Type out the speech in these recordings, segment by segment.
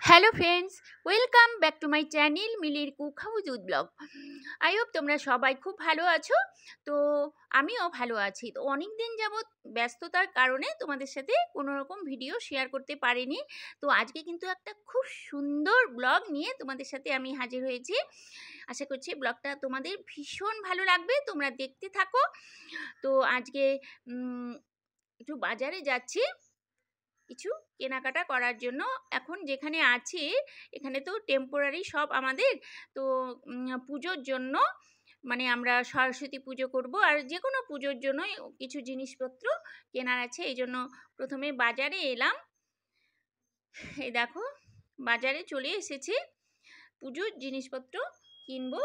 Hello friends, welcome back to my channel মিলির cook house with blog. I hope তোমরা সবাই খুব ভালো আছো। তো আমিও ভালো আছি। তো অনেক দিন যাবৎ ব্যস্ততার কারণে তোমাদের সাথে কোনো রকম ভিডিও শেয়ার করতে পারিনি। তো আজকে কিন্তু একটা খুব সুন্দর ব্লগ নিয়ে তোমাদের সাথে আমি হাজির হয়েছি। আশা করছি ব্লগটা তোমাদের ভীষণ ভালো লাগবে, তোমরা দেখতে থাকো। তো আজকে একটু বাজারে যাচ্ছি কিছু কেনাকাটা করার জন্য। এখন যেখানে আছি এখানে তো টেম্পোরারি সব আমাদের, তো পুজোর জন্য মানে আমরা সরস্বতী পুজো করব আর যে কোনো পুজোর জন্য কিছু জিনিসপত্র কেনার আছে, এই জন্য প্রথমে বাজারে এলাম। এই দেখো বাজারে চলে এসেছি, পুজোর জিনিসপত্র কিনবো।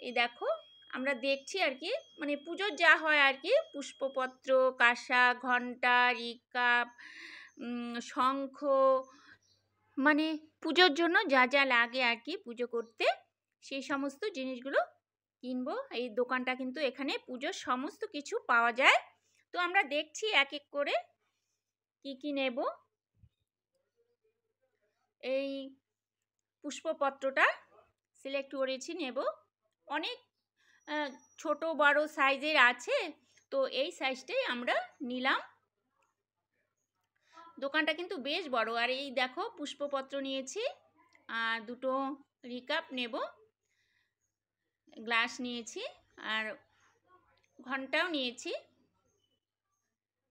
এই দেখো আমরা দেখছি আর কি, মানে পুজোর যা হয় আর কি, পুষ্পপত্র, কাঁসা, ঘণ্টা, রিকাপ, শঙ্খ, মানে পুজোর জন্য যা যা লাগে আর কি পুজো করতে, সেই সমস্ত জিনিসগুলো কিনবো। এই দোকানটা কিন্তু এখানে পুজোর সমস্ত কিছু পাওয়া যায়। তো আমরা দেখছি এক এক করে কি কি নেব। এই পুষ্পপত্রটা সিলেক্ট করেছি নেব, অনেক ছোট বড় সাইজের আছে, তো এই সাইজটাই আমরা নিলাম। দোকানটা কিন্তু বেশ বড়। আর এই দেখো পুষ্পপত্র নিয়েছি, আর দুটো রিকাপ নেব, গ্লাস নিয়েছি, আর ঘন্টাও নিয়েছি,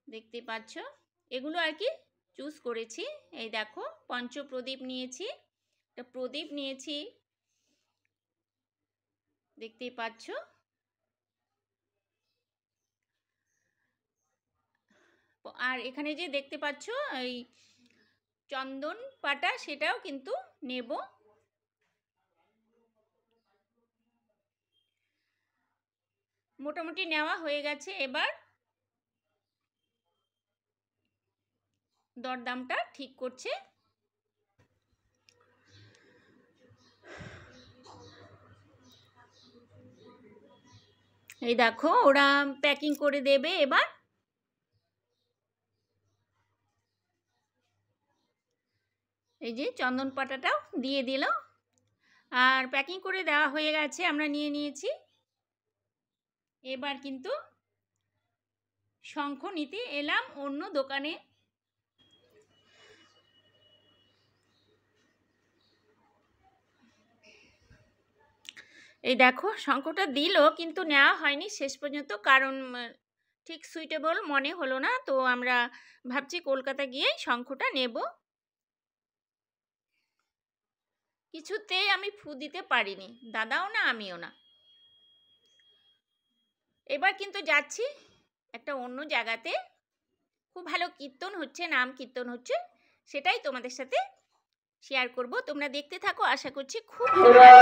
দেখতে পাচ্ছ এগুলো আর কি চুজ করেছি। এই দেখো পঞ্চপ্রদীপ নিয়েছি, একটা প্রদীপ নিয়েছি, দেখতেই পাচ্ছ। আর এখানে যে দেখতে পাচ্ছ এই চন্দন পাটা, সেটাও কিন্তু নেব। মোটামুটি নেওয়া হয়ে গেছে, এবার দরদামটা ঠিক করছে। এই দেখো ওরা প্যাকিং করে দেবে এবার। এই যে চন্দন পাটাটাও দিয়ে দিল, আর প্যাকিং করে দেওয়া হয়ে গেছে, আমরা নিয়ে নিয়েছি। এবার কিন্তু শঙ্খ নিতে এলাম অন্য দোকানে। এই দেখো শঙ্খটা দিল, কিন্তু নেওয়া হয়নি শেষ পর্যন্ত, কারণ ঠিক সুইটেবল মনে হলো না। তো আমরা ভাবছি কলকাতা গিয়ে শঙ্খটা নেব। কিছুতেই আমি ফু দিতে পারিনি, দাদাও না আমিও না। এবার কিন্তু যাচ্ছি একটা অন্য জায়গাতে, খুব ভালো কীর্তন হচ্ছে, নাম কীর্তন হচ্ছে, সেটাই তোমাদের সাথে শেয়ার করব। তোমরা দেখতে থাকো, আশা করছি খুব ভালো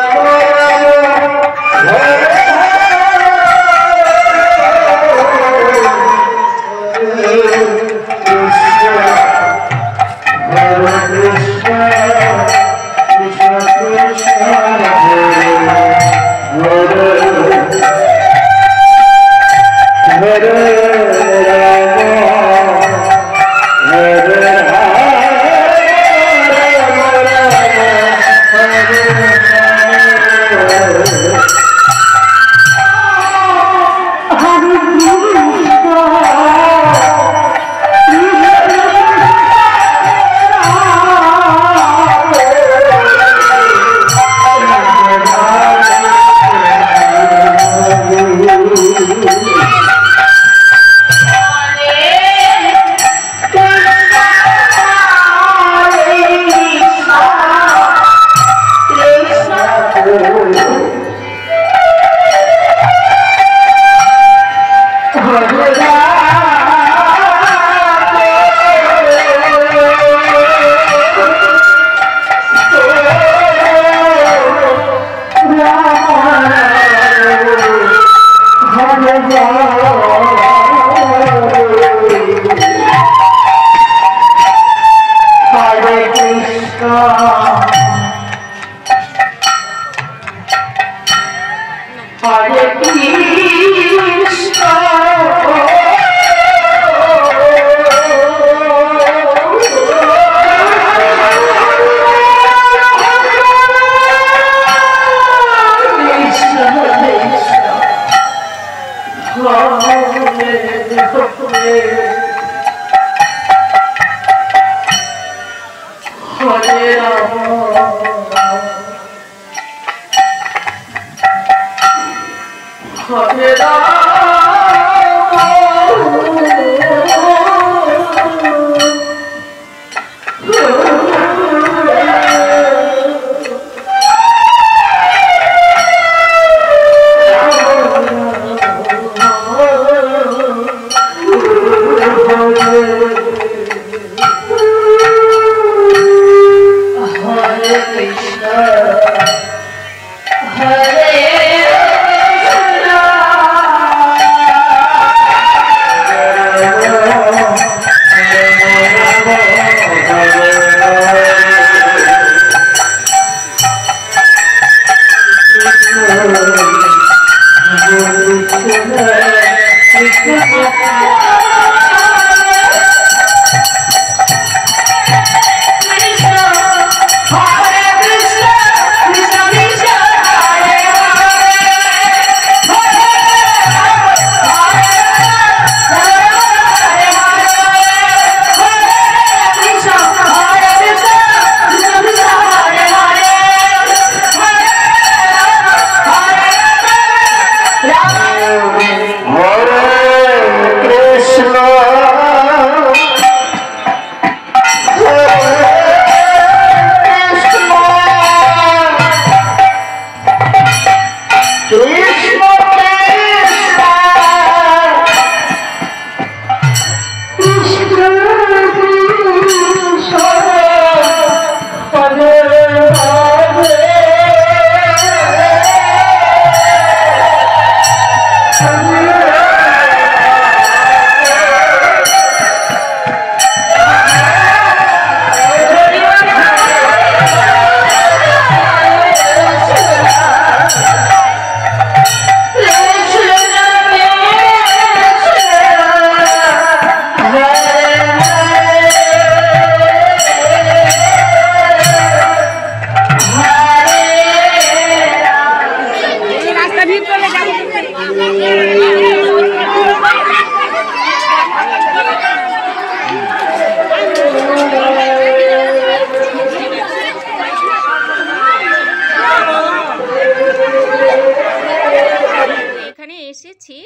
এসেছি,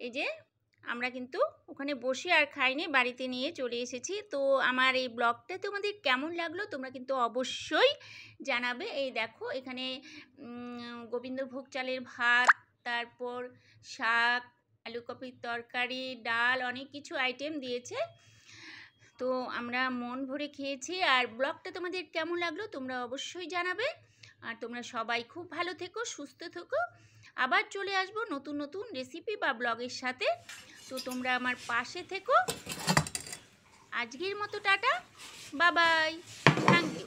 এই যে আমরা কিন্তু ওখানে বসে আর খাইনি, বাড়িতে নিয়ে চলে এসেছি। তো আমার এই ব্লগটা তোমাদের কেমন লাগলো তোমরা কিন্তু অবশ্যই জানাবে। এই দেখো এখানে গোবিন্দভোগ চালের ভাত, তারপর শাক, আলু কপির তরকারি, ডাল, অনেক কিছু আইটেম দিয়েছে। তো আমরা মন ভরে খেয়েছি। আর ব্লগটা তোমাদের কেমন লাগলো তোমরা অবশ্যই জানাবে। আর তোমরা সবাই খুব ভালো থেকো, সুস্থ থেকো। আবার চলে আসবো নতুন নতুন রেসিপি বা ব্লগের সাথে। তো তোমরা আমার পাশে থেকো। আজকের মতো tata, bye bye, thank you.